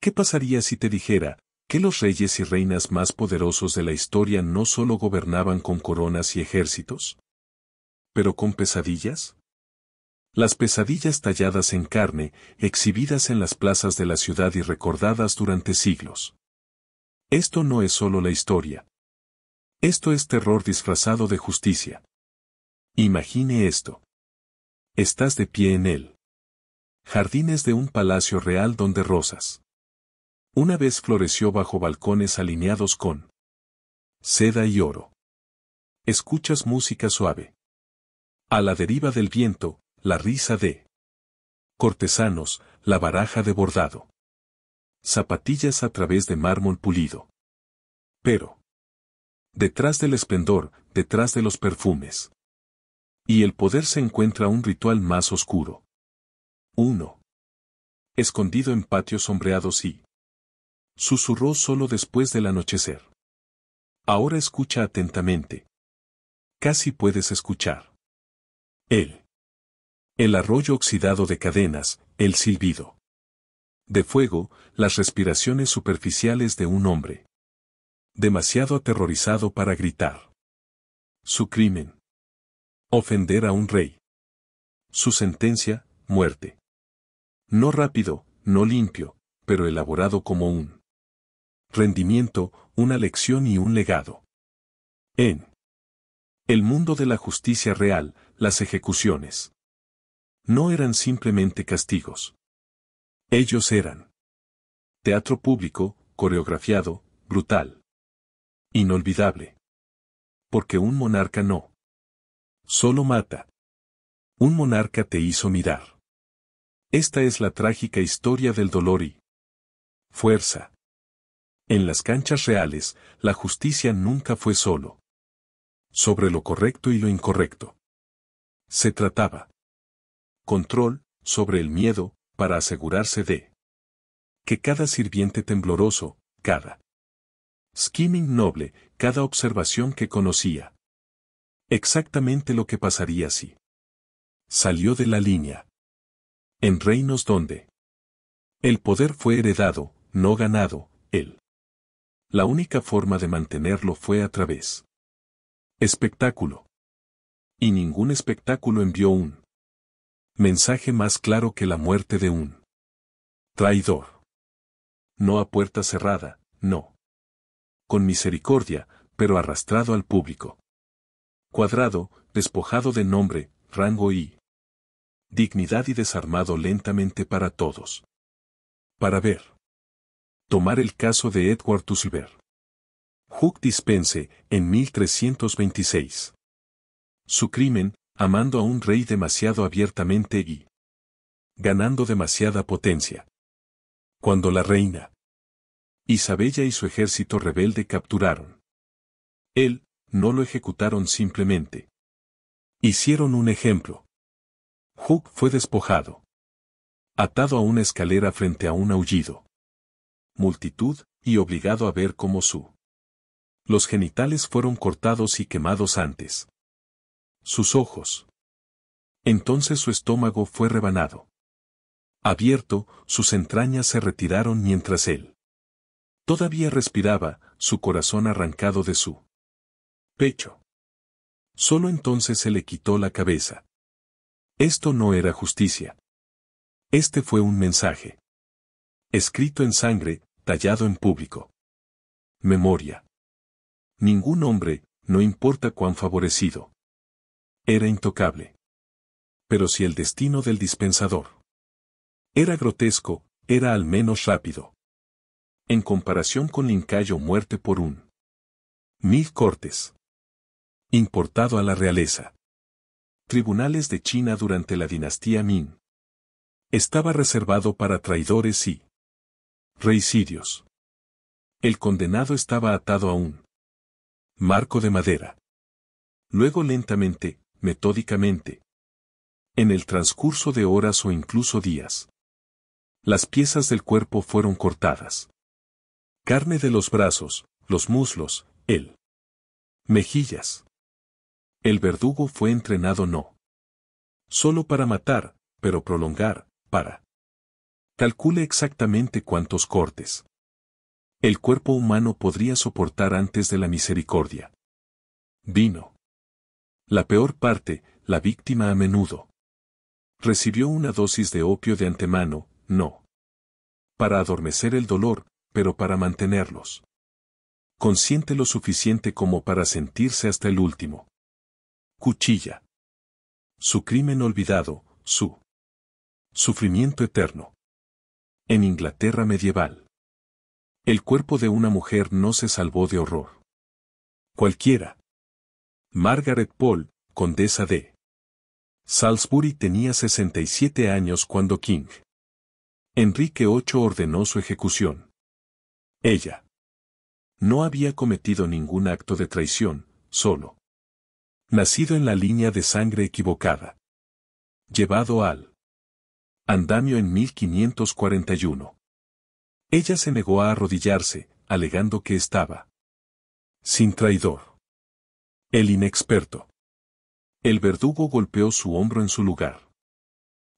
¿Qué pasaría si te dijera que los reyes y reinas más poderosos de la historia no solo gobernaban con coronas y ejércitos, pero con pesadillas? Las pesadillas talladas en carne, exhibidas en las plazas de la ciudad y recordadas durante siglos. Esto no es solo la historia. Esto es terror disfrazado de justicia. Imagine esto. Estás de pie en él. Jardines de un palacio real donde rosas una vez floreció bajo balcones alineados con seda y oro. Escuchas música suave. A la deriva del viento, la risa de cortesanos, la baraja de bordado. Zapatillas a través de mármol pulido. Pero detrás del esplendor, detrás de los perfumes y el poder se encuentra un ritual más oscuro. Uno. Escondido en patios sombreados y susurró solo después del anochecer. Ahora escucha atentamente. Casi puedes escuchar. El arroyo oxidado de cadenas, el silbido de fuego, las respiraciones superficiales de un hombre demasiado aterrorizado para gritar. Su crimen: ofender a un rey. Su sentencia: muerte. No rápido, no limpio, pero elaborado como un rendimiento, una lección y un legado. En el mundo de la justicia real, las ejecuciones no eran simplemente castigos. Ellos eran teatro público, coreografiado, brutal, inolvidable. Porque un monarca no solo mata. Un monarca te hizo mirar. Esta es la trágica historia del dolor y fuerza. En las canchas reales, la justicia nunca fue solo sobre lo correcto y lo incorrecto. Se trataba control sobre el miedo, para asegurarse de que cada sirviente tembloroso, cada skimming noble, cada observación que conocía exactamente lo que pasaría si salió de la línea. En reinos donde el poder fue heredado, no ganado, la única forma de mantenerlo fue a través espectáculo. Y ningún espectáculo envió un mensaje más claro que la muerte de un traidor. No a puerta cerrada, no. Con misericordia, pero arrastrado al público. Cuadrado, despojado de nombre, rango y dignidad y desarmado lentamente para todos. Para ver. Tomar el caso de Edward Tulber. Hugh Dispense, en 1326. Su crimen: amando a un rey demasiado abiertamente y ganando demasiada potencia. Cuando la reina Isabella y su ejército rebelde capturaron él, no lo ejecutaron simplemente. Hicieron un ejemplo. Hugh fue despojado, atado a una escalera frente a un aullido multitud, y obligado a ver cómo los genitales fueron cortados y quemados antes sus ojos. Entonces su estómago fue rebanado. Abierto, sus entrañas se retiraron mientras él todavía respiraba, su corazón arrancado de su pecho. Solo entonces se le quitó la cabeza. Esto no era justicia. Este fue un mensaje. Escrito en sangre, tallado en público. Memoria. Ningún hombre, no importa cuán favorecido, era intocable. Pero si el destino del dispensador era grotesco, era al menos rápido. En comparación con Lincayo, muerte por un mil cortes. Importado a la realeza. Tribunales de China durante la dinastía Ming. Estaba reservado para traidores y reicidios. El condenado estaba atado a un marco de madera. Luego lentamente, metódicamente, en el transcurso de horas o incluso días, las piezas del cuerpo fueron cortadas. Carne de los brazos, los muslos, mejillas. El verdugo fue entrenado no solo para matar, pero prolongar, para Calcule exactamente cuántos cortes el cuerpo humano podría soportar antes de la misericordia. Vino. La peor parte, la víctima a menudo recibió una dosis de opio de antemano, no para adormecer el dolor, pero para mantenerlos consciente lo suficiente como para sentirse hasta el último. Cuchilla. Su crimen olvidado, su sufrimiento eterno. En Inglaterra medieval, el cuerpo de una mujer no se salvó de horror cualquiera. Margaret Pole, condesa de Salisbury, tenía 67 años cuando King Enrique VIII ordenó su ejecución. Ella no había cometido ningún acto de traición, solo nacido en la línea de sangre equivocada. Llevado al andamio en 1541. Ella se negó a arrodillarse, alegando que estaba sin traidor. El inexperto. El verdugo golpeó su hombro en su lugar.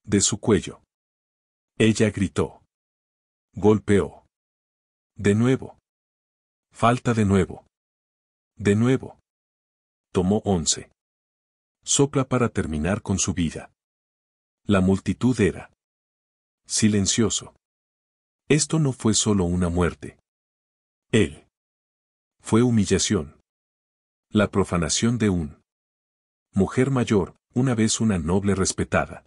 De su cuello. Ella gritó. Golpeó. De nuevo. Falta de nuevo. De nuevo. Tomó 11. Sopla para terminar con su vida. La multitud era silencioso. Esto no fue solo una muerte. Él fue humillación. La profanación de un mujer mayor, una vez una noble respetada.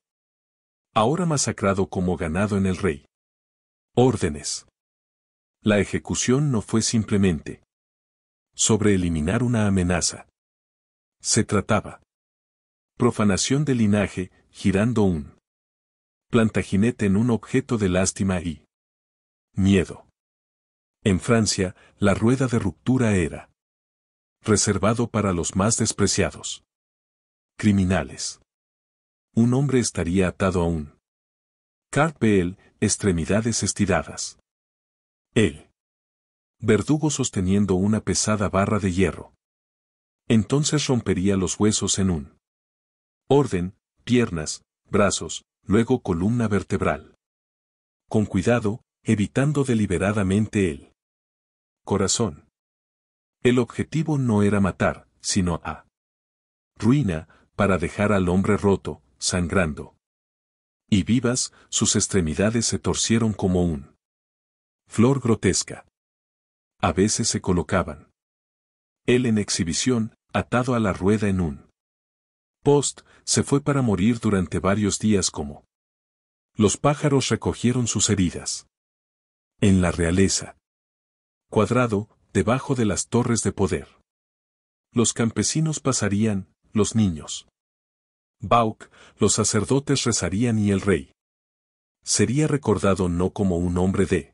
Ahora masacrado como ganado en el rey. Órdenes. La ejecución no fue simplemente sobre eliminar una amenaza. Se trataba profanación de linaje, girando un plantagínete en un objeto de lástima y miedo. En Francia, la rueda de ruptura era reservado para los más despreciados criminales. Un hombre estaría atado a un carpel, extremidades estiradas. El verdugo sosteniendo una pesada barra de hierro. Entonces rompería los huesos en un orden, piernas, brazos, luego columna vertebral. Con cuidado, evitando deliberadamente el corazón. El objetivo no era matar, sino a ruina, para dejar al hombre roto, sangrando. Y vivas, sus extremidades se torcieron como un flor grotesca. A veces se colocaban. Él en exhibición, atado a la rueda en un post, se fue para morir durante varios días como los pájaros recogieron sus heridas. En la realeza. Cuadrado, debajo de las torres de poder. Los campesinos pasarían, los niños. Bauc, los sacerdotes rezarían y el rey sería recordado no como un hombre de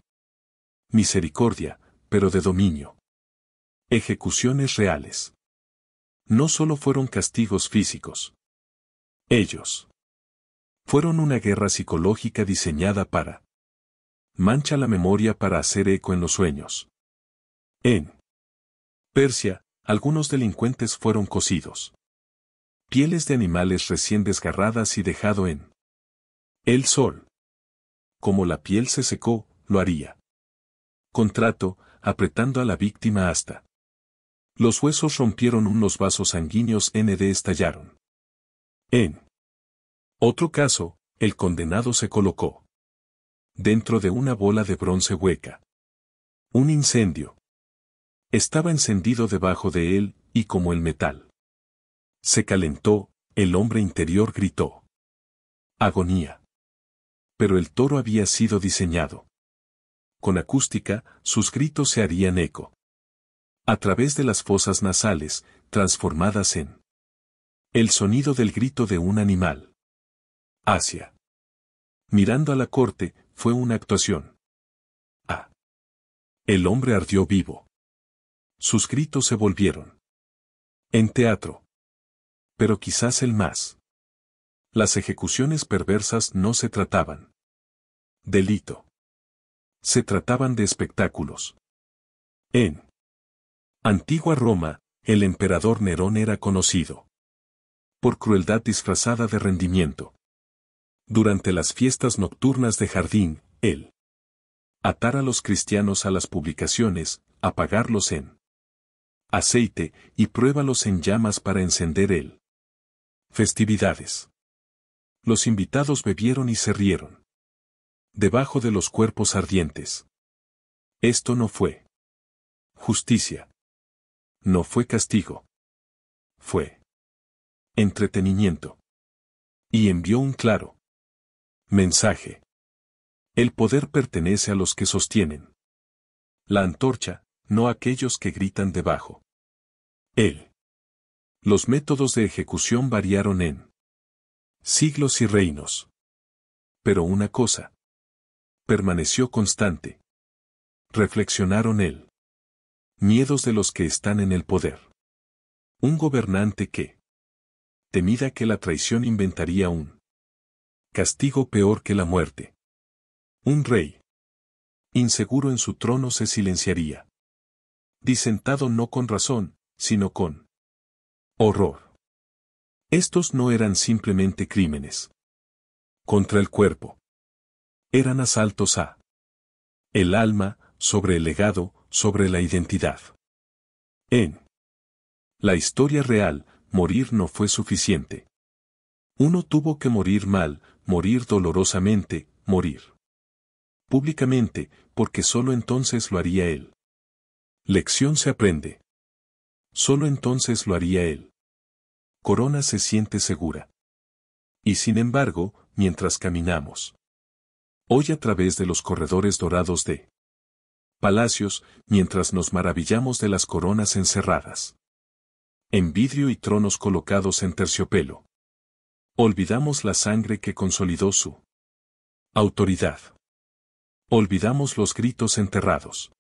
misericordia, pero de dominio. Ejecuciones reales. No solo fueron castigos físicos. Ellos fueron una guerra psicológica diseñada para mancha la memoria para hacer eco en los sueños. En Persia, algunos delincuentes fueron cocidos. Pieles de animales recién desgarradas y dejado en el sol. Como la piel se secó, lo haría. Contrato, apretando a la víctima hasta los huesos rompieron unos vasos sanguíneos estallaron. En otro caso, el condenado se colocó dentro de una bola de bronce hueca. Un incendio estaba encendido debajo de él, y como el metal se calentó, el hombre interior gritó. Agonía. Pero el toro había sido diseñado. Con acústica, sus gritos se harían eco. A través de las fosas nasales, transformadas en el sonido del grito de un animal. Asia. Mirando a la corte, fue una actuación. Ah. El hombre ardió vivo. Sus gritos se volvieron en teatro. Pero quizás el más. Las ejecuciones perversas no se trataban delito. Se trataban de espectáculos. En antigua Roma, el emperador Nerón era conocido por crueldad disfrazada de rendimiento. Durante las fiestas nocturnas de jardín, El atar a los cristianos a las publicaciones, apagarlos en aceite y pruébalos en llamas para encender el festividades. Los invitados bebieron y se rieron. Debajo de los cuerpos ardientes. Esto no fue justicia. No fue castigo. Fue entretenimiento. Y envió un claro mensaje. El poder pertenece a los que sostienen la antorcha, no a aquellos que gritan debajo. Los métodos de ejecución variaron en siglos y reinos. Pero una cosa permaneció constante. Reflexionaron miedos de los que están en el poder. Un gobernante que temida que la traición inventaría un castigo peor que la muerte. Un rey inseguro en su trono se silenciaría. Disentado no con razón, sino con horror. Estos no eran simplemente crímenes contra el cuerpo. Eran asaltos a el alma, sobre el legado, sobre la identidad. En la historia real, morir no fue suficiente. Uno tuvo que morir mal, morir dolorosamente, morir públicamente, porque solo entonces lo haría él. Lección se aprende. Solo entonces lo haría él. Corona se siente segura. Y sin embargo, mientras caminamos hoy a través de los corredores dorados de palacios, mientras nos maravillamos de las coronas encerradas en vidrio y tronos colocados en terciopelo, olvidamos la sangre que consolidó su autoridad. Olvidamos los gritos enterrados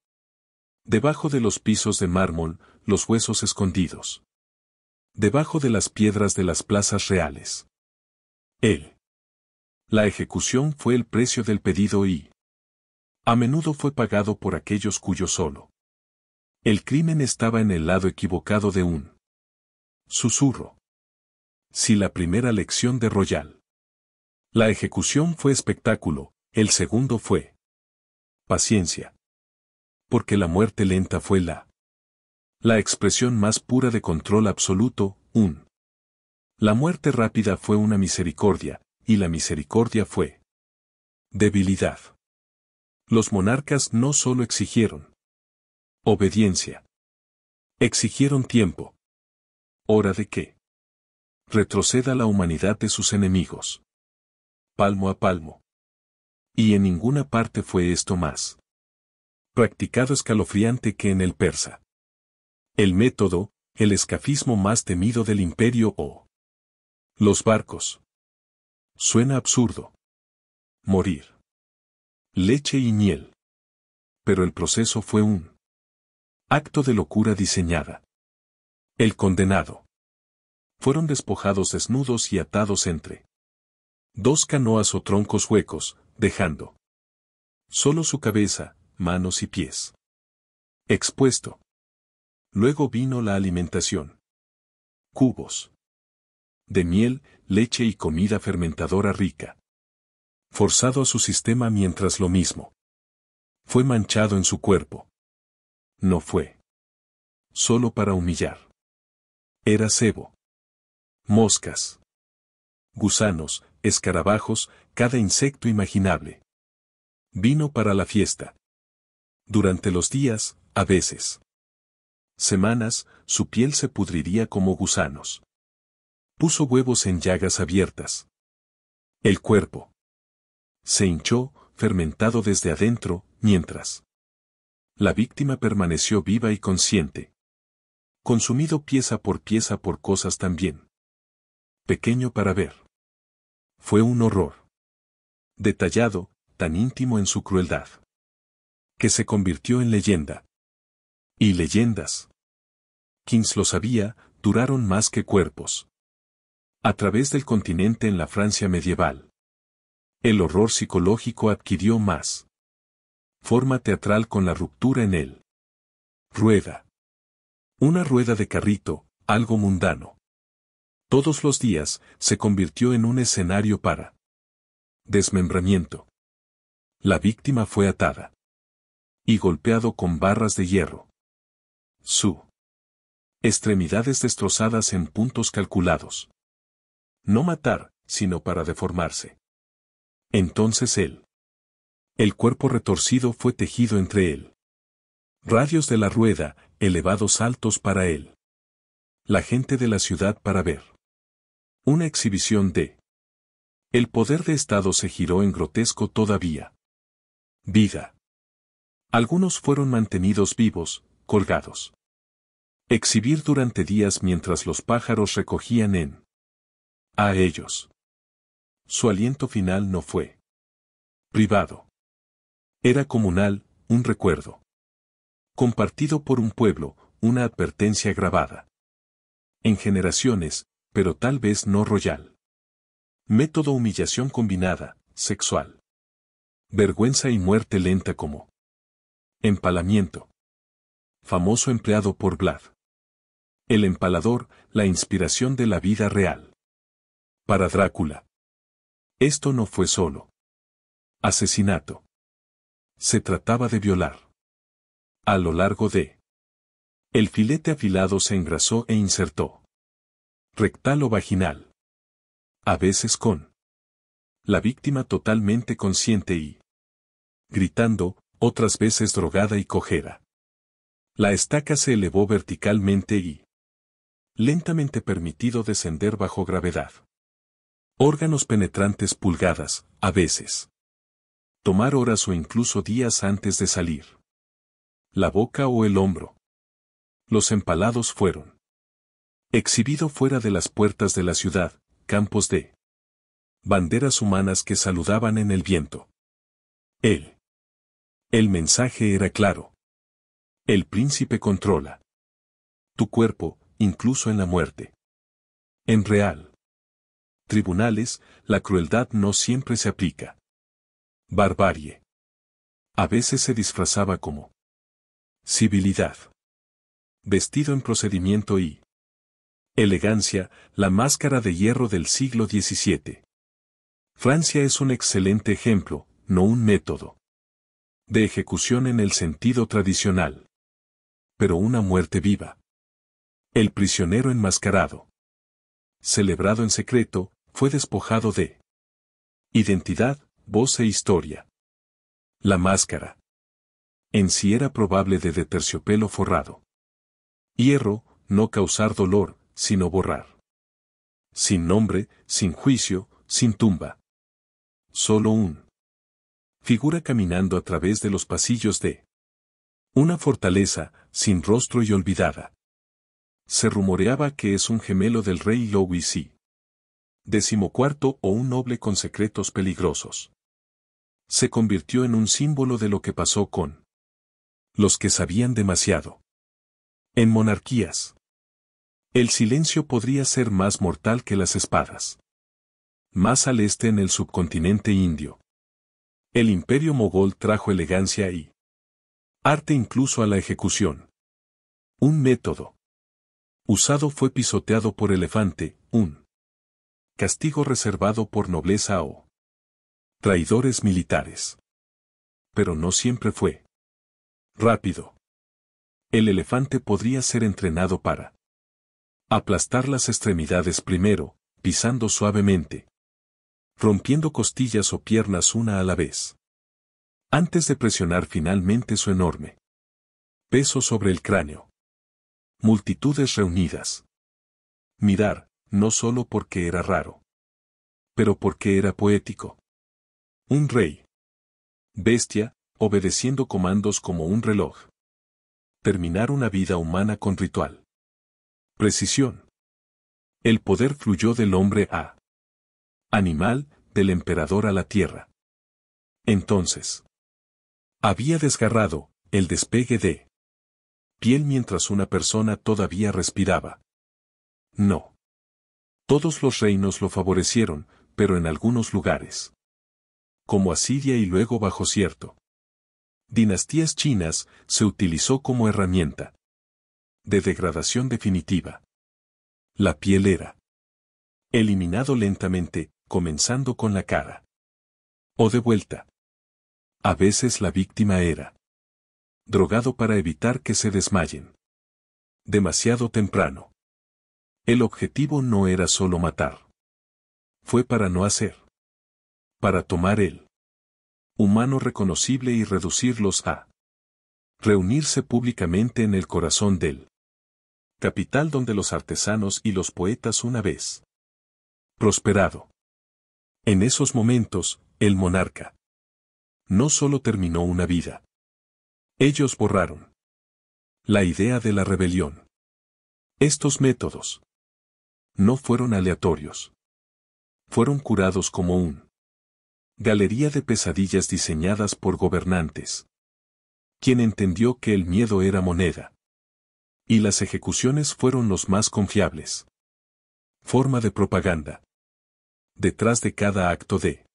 debajo de los pisos de mármol, los huesos escondidos debajo de las piedras de las plazas reales. La ejecución fue el precio del pedido y a menudo fue pagado por aquellos cuyo solo el crimen estaba en el lado equivocado de un susurro. Si la primera lección de Royal, la ejecución fue espectáculo, el segundo fue paciencia. Porque la muerte lenta fue la expresión más pura de control absoluto, la muerte rápida fue una misericordia, y la misericordia fue debilidad. Los monarcas no solo exigieron obediencia. Exigieron tiempo. Hora de que retroceda la humanidad de sus enemigos. Palmo a palmo. Y en ninguna parte fue esto más practicado escalofriante que en el persa. El método, el escafismo más temido del imperio o los barcos. Suena absurdo. Morir. Leche y miel. Pero el proceso fue un acto de locura diseñada. El condenado. Fueron despojados desnudos y atados entre dos canoas o troncos huecos, dejando solo su cabeza, manos y pies expuesto. Luego vino la alimentación. Cubos de miel, leche y comida fermentadora rica. Forzado a su sistema mientras lo mismo fue manchado en su cuerpo. No fue solo para humillar. Era cebo. Moscas. Gusanos, escarabajos, cada insecto imaginable. Vino para la fiesta. Durante los días, a veces semanas, su piel se pudriría como gusanos. Puso huevos en llagas abiertas. El cuerpo se hinchó, fermentado desde adentro, mientras la víctima permaneció viva y consciente. Consumido pieza por cosas también pequeño para ver. Fue un horror detallado, tan íntimo en su crueldad, que se convirtió en leyenda. Y leyendas, quienes lo sabía, duraron más que cuerpos. A través del continente en la Francia medieval, el horror psicológico adquirió más forma teatral con la ruptura en él. Rueda. Una rueda de carrito, algo mundano. Todos los días, se convirtió en un escenario para desmembramiento. La víctima fue atada y golpeado con barras de hierro. Su extremidades destrozadas en puntos calculados. No matar, sino para deformarse. Entonces el cuerpo retorcido fue tejido entre él. Radios de la rueda, elevados saltos para él. La gente de la ciudad para ver. Una exhibición de. El poder de Estado se giró en grotesco todavía. Vida. Algunos fueron mantenidos vivos, colgados. Exhibir durante días mientras los pájaros recogían a ellos. Su aliento final no fue privado. Era comunal, un recuerdo. Compartido por un pueblo, una advertencia grabada. En generaciones, pero tal vez no royal. Método humillación combinada, sexual. Vergüenza y muerte lenta como. Empalamiento. Famoso empleado por Vlad. El empalador, la inspiración de la vida real. Para Drácula. Esto no fue solo asesinato. Se trataba de violar. A lo largo de. El filete afilado se engrasó e insertó. Rectal o vaginal. A veces con. La víctima totalmente consciente y. Gritando, otras veces drogada y cojera. La estaca se elevó verticalmente y. Lentamente permitido descender bajo gravedad. Órganos penetrantes pulgadas, a veces. Tomar horas o incluso días antes de salir. La boca o el hombro. Los empalados fueron. Exhibido fuera de las puertas de la ciudad, campos de. Banderas humanas que saludaban en el viento. El mensaje era claro. El príncipe controla. Tu cuerpo, incluso en la muerte. En real. Tribunales, la crueldad no siempre se aplica. Barbarie. A veces se disfrazaba como civilidad. Vestido en procedimiento y elegancia, la máscara de hierro del siglo XVII. Francia es un excelente ejemplo, no un método de ejecución en el sentido tradicional. Pero una muerte viva. El prisionero enmascarado. Celebrado en secreto, fue despojado de identidad, voz e historia. La máscara. En sí era probable de terciopelo forrado. Hierro, no causar dolor, sino borrar. Sin nombre, sin juicio, sin tumba. Solo figura caminando a través de los pasillos de una fortaleza, sin rostro y olvidada. Se rumoreaba que es un gemelo del rey Louis XIV o un noble con secretos peligrosos. Se convirtió en un símbolo de lo que pasó con los que sabían demasiado. En monarquías. El silencio podría ser más mortal que las espadas. Más al este en el subcontinente indio. El imperio mogol trajo elegancia y arte incluso a la ejecución. Un método usado fue pisoteado por elefante, un castigo reservado por nobleza o traidores militares. Pero no siempre fue rápido. El elefante podría ser entrenado para aplastar las extremidades primero, pisando suavemente, rompiendo costillas o piernas una a la vez, antes de presionar finalmente su enorme peso sobre el cráneo. Multitudes reunidas. Mirar, no solo porque era raro, pero porque era poético. Un rey. Bestia, obedeciendo comandos como un reloj. Terminar una vida humana con ritual. Precisión. El poder fluyó del hombre a animal, del emperador a la tierra. Entonces. Había desgarrado, el despegue de piel mientras una persona todavía respiraba. No. Todos los reinos lo favorecieron, pero en algunos lugares. Como Asiria y luego bajo cierto dinastías chinas, se utilizó como herramienta de degradación definitiva. La piel era eliminado lentamente, comenzando con la cara. O de vuelta. A veces la víctima era drogado para evitar que se desmayen. Demasiado temprano. El objetivo no era solo matar. Fue para no hacer. Para tomar el humano reconocible y reducirlos a reunirse públicamente en el corazón del capital donde los artesanos y los poetas una vez prosperado. En esos momentos, el monarca no solo terminó una vida. Ellos borraron la idea de la rebelión. Estos métodos no fueron aleatorios. Fueron curados como un galería de pesadillas diseñadas por gobernantes. Quien entendió que el miedo era moneda. Y las ejecuciones fueron los más confiables. Forma de propaganda. Detrás de cada acto de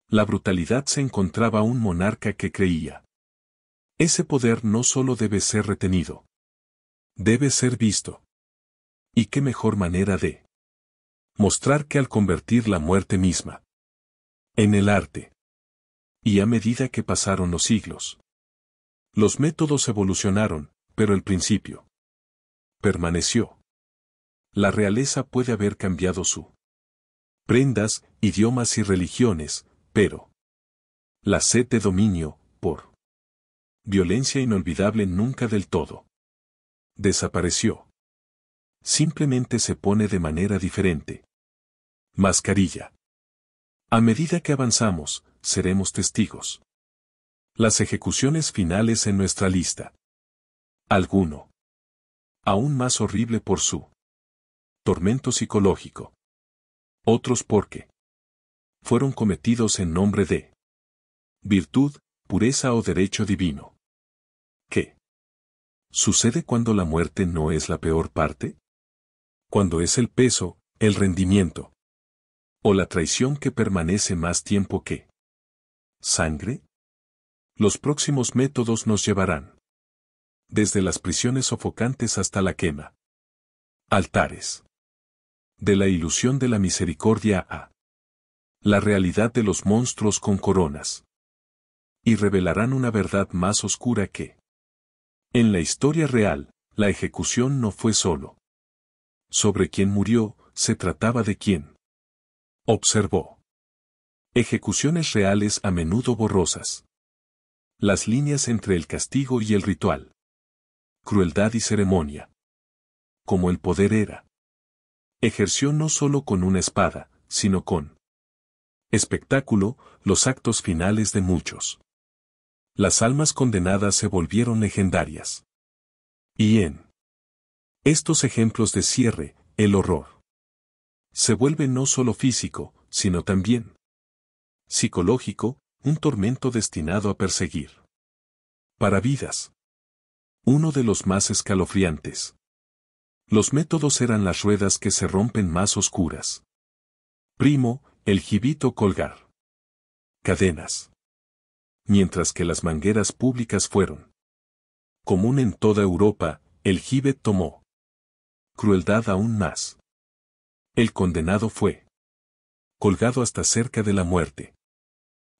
la brutalidad se encontraba un monarca que creía. Ese poder no solo debe ser retenido. Debe ser visto. ¿Y qué mejor manera de mostrar que al convertir la muerte misma en el arte? Y a medida que pasaron los siglos, los métodos evolucionaron, pero el principio permaneció. La realeza puede haber cambiado su prendas, idiomas y religiones, pero la sed de dominio, por violencia inolvidable nunca del todo desapareció. Simplemente se pone de manera diferente. Mascarilla. A medida que avanzamos, seremos testigos. Las ejecuciones finales en nuestra lista. Alguno aún más horrible por su tormento psicológico. Otros porque fueron cometidos en nombre de virtud, pureza o derecho divino. ¿Qué sucede cuando la muerte no es la peor parte? Cuando es el peso, el rendimiento o la traición que permanece más tiempo que sangre. Los próximos métodos nos llevarán desde las prisiones sofocantes hasta la quema. Altares. De la ilusión de la misericordia a la realidad de los monstruos con coronas. Y revelarán una verdad más oscura que en la historia real, la ejecución no fue solo sobre quien murió, se trataba de quien observó. Ejecuciones reales a menudo borrosas. Las líneas entre el castigo y el ritual. Crueldad y ceremonia. Como el poder era. Ejerció no solo con una espada, sino con espectáculo, los actos finales de muchos. Las almas condenadas se volvieron legendarias. Y en estos ejemplos de cierre, el horror se vuelve no solo físico, sino también psicológico, un tormento destinado a perseguir para vidas. Uno de los más escalofriantes. Los métodos eran las ruedas que se rompen más oscuras. Primo, el gibito colgar. Cadenas. Mientras que las mangueras públicas fueron común en toda Europa, el gibet tomó crueldad aún más. El condenado fue colgado hasta cerca de la muerte.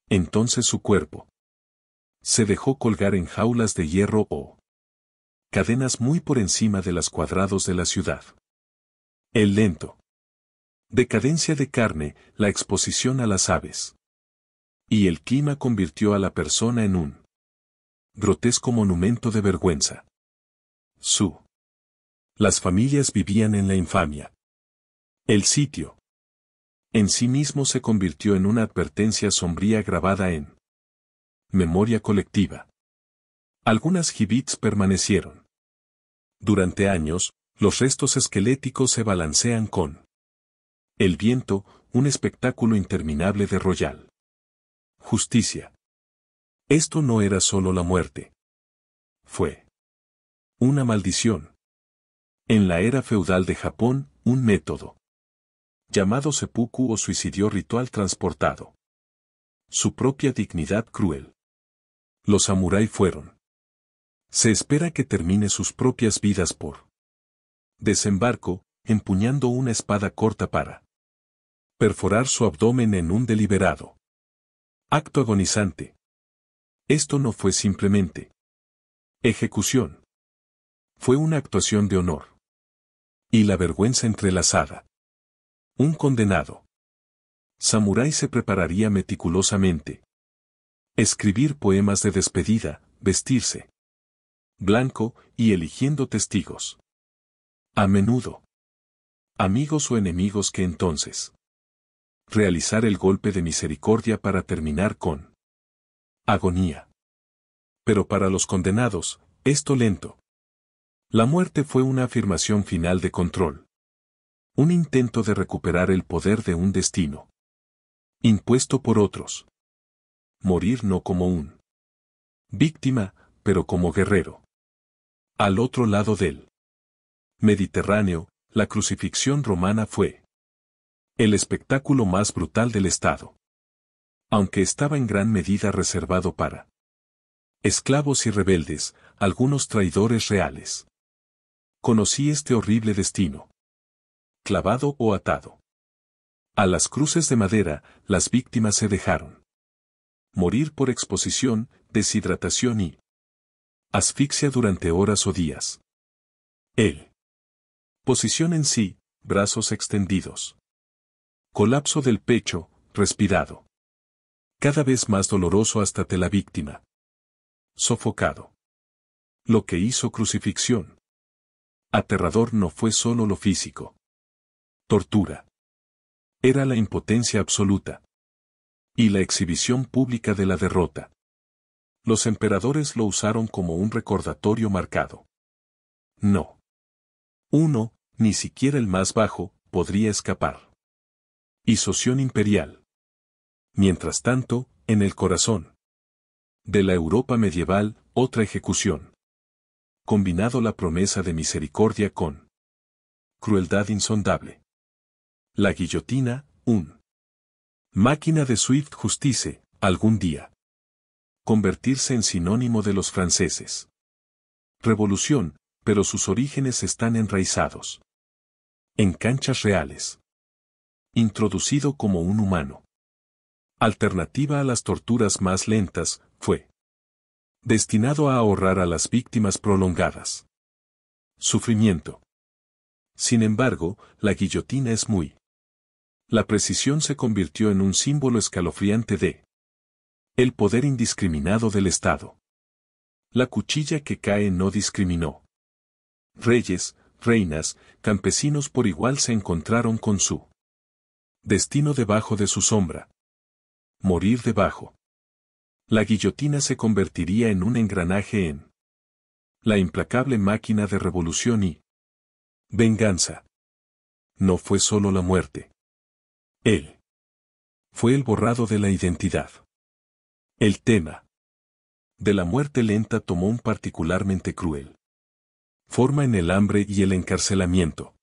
Entonces su cuerpo se dejó colgar en jaulas de hierro o cadenas muy por encima de los cuadrados de la ciudad. El lento decadencia de carne, la exposición a las aves. Y el clima convirtió a la persona en un grotesco monumento de vergüenza. Las familias vivían en la infamia. El sitio en sí mismo se convirtió en una advertencia sombría grabada en memoria colectiva. Algunas gibits permanecieron. Durante años, los restos esqueléticos se balancean con el viento, un espectáculo interminable de royal justicia. Esto no era solo la muerte. Fue una maldición. En la era feudal de Japón, un método llamado seppuku o suicidio ritual transportado su propia dignidad cruel. Los samurái fueron. Se espera que termine sus propias vidas por desembarco, empuñando una espada corta para perforar su abdomen en un deliberado acto agonizante. Esto no fue simplemente ejecución. Fue una actuación de honor. Y la vergüenza entrelazada. Un condenado samurái se prepararía meticulosamente. Escribir poemas de despedida, vestirse blanco y eligiendo testigos. A menudo, amigos o enemigos que entonces realizar el golpe de misericordia para terminar con agonía. Pero para los condenados, esto lento. La muerte fue una afirmación final de control. Un intento de recuperar el poder de un destino impuesto por otros. Morir no como un víctima, pero como guerrero. Al otro lado del Mediterráneo, la crucifixión romana fue el espectáculo más brutal del Estado. Aunque estaba en gran medida reservado para esclavos y rebeldes, algunos traidores reales. Conocí este horrible destino. Clavado o atado a las cruces de madera, las víctimas se dejaron morir por exposición, deshidratación y asfixia durante horas o días. Posición en sí, brazos extendidos. Colapso del pecho, respirado. Cada vez más doloroso hasta la víctima. Sofocado. Lo que hizo crucifixión aterrador no fue solo lo físico. Tortura. Era la impotencia absoluta. Y la exhibición pública de la derrota. Los emperadores lo usaron como un recordatorio marcado. No. Uno, ni siquiera el más bajo, podría escapar. Isoción imperial. Mientras tanto, en el corazón de la Europa medieval, otra ejecución. Combinado la promesa de misericordia con crueldad insondable. La guillotina, un máquina de swift justice, algún día. Convertirse en sinónimo de los franceses. Revolución, pero sus orígenes están enraizados en canchas reales. Introducido como un humano. Alternativa a las torturas más lentas, fue destinado a ahorrar a las víctimas prolongadas sufrimiento. Sin embargo, la guillotina es muy. La precisión se convirtió en un símbolo escalofriante de el poder indiscriminado del Estado. La cuchilla que cae no discriminó. Reyes, reinas, campesinos por igual se encontraron con su destino debajo de su sombra. Morir debajo. La guillotina se convertiría en un engranaje en la implacable máquina de revolución y venganza. No fue solo la muerte. Fue el borrado de la identidad. El tema de la muerte lenta tomó un particularmente cruel forma en el hambre y el encarcelamiento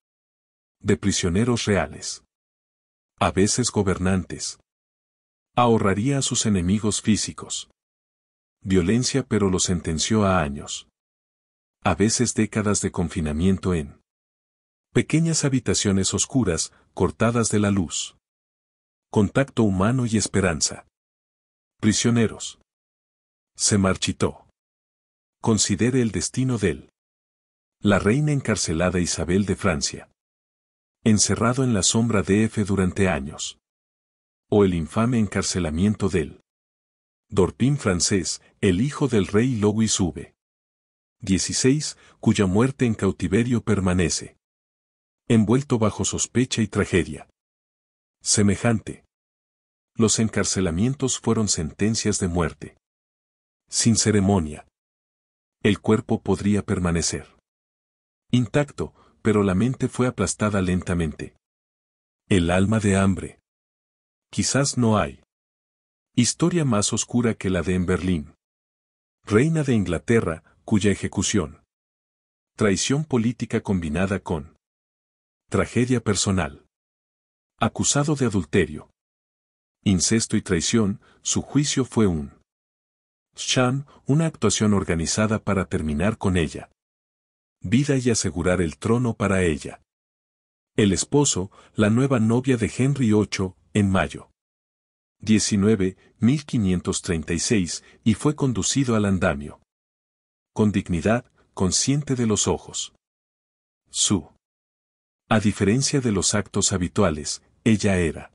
de prisioneros reales. A veces gobernantes. Ahorraría a sus enemigos físicos violencia, pero los sentenció a años. A veces décadas de confinamiento en pequeñas habitaciones oscuras, cortadas de la luz. Contacto humano y esperanza. Prisioneros. Se marchitó. Considere el destino de la reina encarcelada Isabel de Francia. Encerrado en la sombra de F durante años. O el infame encarcelamiento del Dorpin francés, el hijo del rey Louis V. 16, cuya muerte en cautiverio permanece envuelto bajo sospecha y tragedia. Semejante. Los encarcelamientos fueron sentencias de muerte. Sin ceremonia. El cuerpo podría permanecer intacto, pero la mente fue aplastada lentamente. El alma de hambre. Quizás no hay historia más oscura que la de en Berlín. Reina de Inglaterra, cuya ejecución. Traición política combinada con tragedia personal. Acusado de adulterio, incesto y traición, su juicio fue un sham, una actuación organizada para terminar con ella. Vida y asegurar el trono para ella. El esposo, la nueva novia de Henry VIII, en mayo 19.1536, y fue conducido al andamio. Con dignidad, consciente de los ojos. A diferencia de los actos habituales, ella era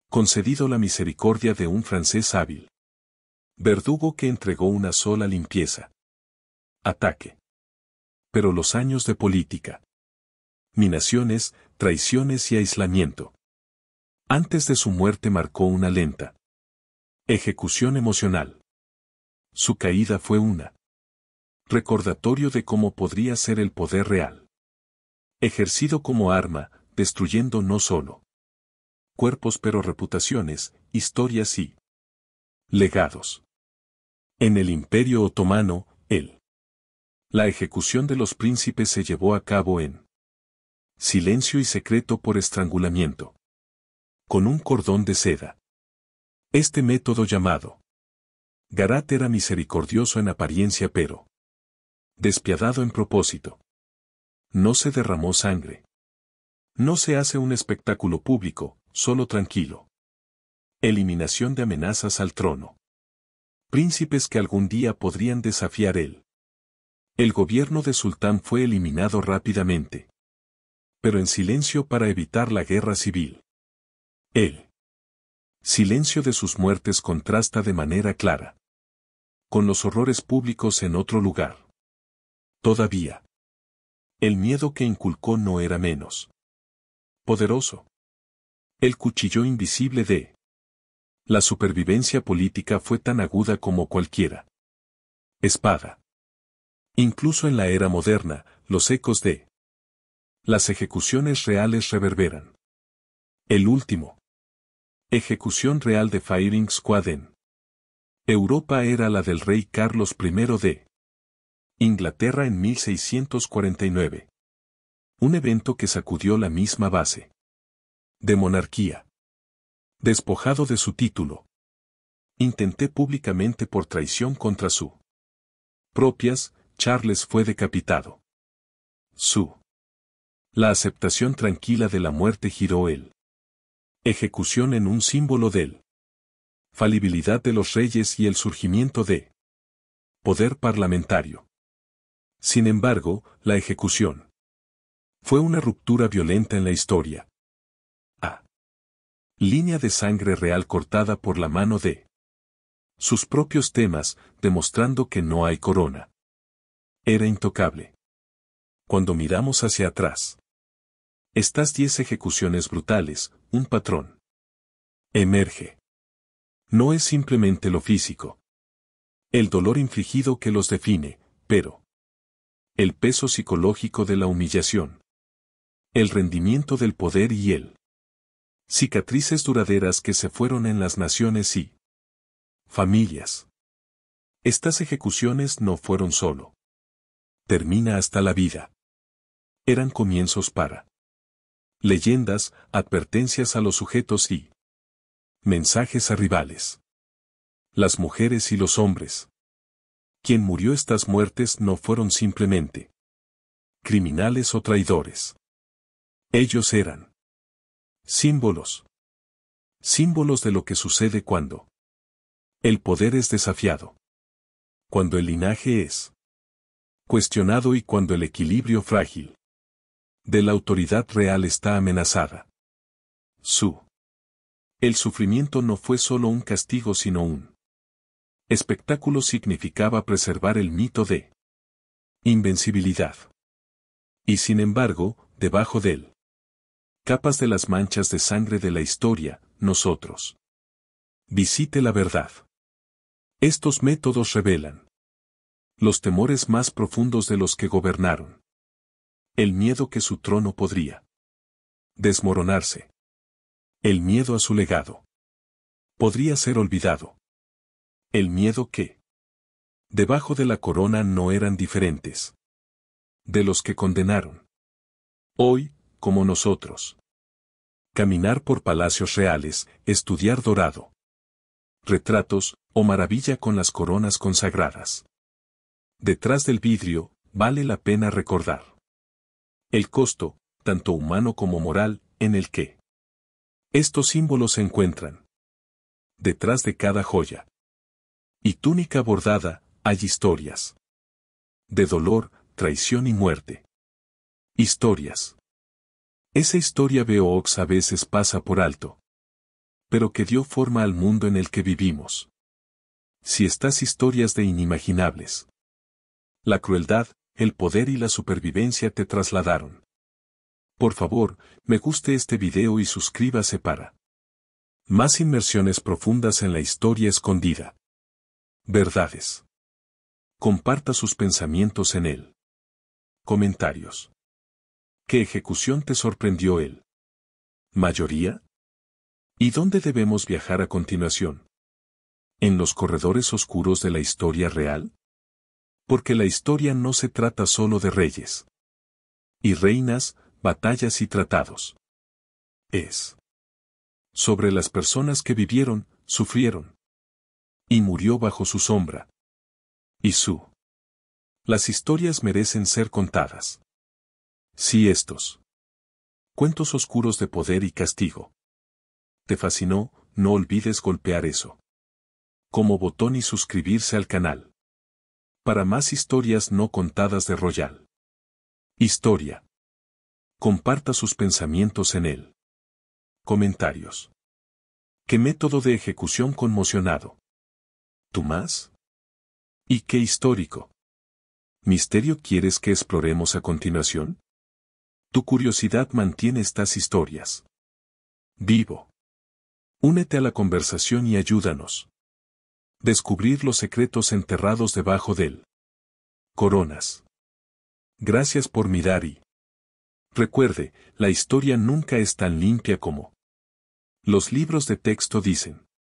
concedido la misericordia de un francés hábil. Verdugo que entregó una sola limpieza. Ataque. Pero los años de política. Minaciones, traiciones y aislamiento. Antes de su muerte marcó una lenta ejecución emocional. Su caída fue una recordatorio de cómo podría ser el poder real. Ejercido como arma, destruyendo no solo cuerpos pero reputaciones, historias y legados. En el Imperio Otomano, la ejecución de los príncipes se llevó a cabo en silencio y secreto por estrangulamiento. Con un cordón de seda. Este método llamado Garat era misericordioso en apariencia pero despiadado en propósito. No se derramó sangre. No se hace un espectáculo público, solo tranquilo. Eliminación de amenazas al trono. Príncipes que algún día podrían desafiar él. El gobierno de Sultán fue eliminado rápidamente. Pero en silencio para evitar la guerra civil. El silencio de sus muertes contrasta de manera clara con los horrores públicos en otro lugar. Todavía, el miedo que inculcó no era menos poderoso. El cuchillo invisible de la supervivencia política fue tan aguda como cualquiera espada. Incluso en la era moderna, los ecos de las ejecuciones reales reverberan. El último. Ejecución real de Firing Squad en Europa era la del rey Carlos I de Inglaterra en 1649. Un evento que sacudió la misma base de monarquía. Despojado de su título. Intenté públicamente por traición contra su propias, Charles fue decapitado. La aceptación tranquila de la muerte giró él. Ejecución en un símbolo del falibilidad de los reyes y el surgimiento de poder parlamentario. Sin embargo, la ejecución fue una ruptura violenta en la historia. Línea de sangre real cortada por la mano de sus propios temas, demostrando que no hay corona. Era intocable. Cuando miramos hacia atrás, estas 10 ejecuciones brutales, un patrón emerge. No es simplemente lo físico. El dolor infligido que los define, pero el peso psicológico de la humillación. El rendimiento del poder y el cicatrices duraderas que se fueron en las naciones y familias. Estas ejecuciones no fueron solo termina hasta la vida. Eran comienzos para leyendas, advertencias a los sujetos y mensajes a rivales. Las mujeres y los hombres. Quien murió estas muertes no fueron simplemente criminales o traidores. Ellos eran símbolos. Símbolos de lo que sucede cuando el poder es desafiado. Cuando el linaje es cuestionado y cuando el equilibrio frágil de la autoridad real está amenazada. El sufrimiento no fue solo un castigo sino un espectáculo significaba preservar el mito de invencibilidad. Y sin embargo, debajo de él, capas de las manchas de sangre de la historia, nosotros. Visite la verdad. Estos métodos revelan los temores más profundos de los que gobernaron. El miedo que su trono podría desmoronarse. El miedo a su legado podría ser olvidado. El miedo que debajo de la corona no eran diferentes de los que condenaron. Hoy, como nosotros. Caminar por palacios reales, estudiar dorado. Retratos, o maravilla con las coronas consagradas. Detrás del vidrio, vale la pena recordar el costo, tanto humano como moral, en el que estos símbolos se encuentran. Detrás de cada joya y túnica bordada, hay historias. De dolor, traición y muerte. Historias. Esa historia Beox a veces pasa por alto, pero que dio forma al mundo en el que vivimos. Si estas historias de inimaginables, la crueldad, el poder y la supervivencia te trasladaron. Por favor, me guste este video y suscríbase para más inmersiones profundas en la historia escondida. Verdades. Comparta sus pensamientos en él. Comentarios. ¿Qué ejecución te sorprendió él? ¿Mayoría? ¿Y dónde debemos viajar a continuación? ¿En los corredores oscuros de la historia real? Porque la historia no se trata solo de reyes y reinas, batallas y tratados. Es sobre las personas que vivieron, sufrieron y murió bajo su sombra. Las historias merecen ser contadas. Si estos cuentos oscuros de poder y castigo te fascinó, no olvides golpear eso como botón y suscribirse al canal. Para más historias no contadas de Royal Historia. Comparta sus pensamientos en él. Comentarios. ¿Qué método de ejecución conmocionado? ¿Tú más? ¿Y qué histórico misterio quieres que exploremos a continuación? Tu curiosidad mantiene estas historias vivo. Únete a la conversación y ayúdanos descubrir los secretos enterrados debajo del coronas. Gracias por mirar y recuerde, la historia nunca es tan limpia como los libros de texto dicen.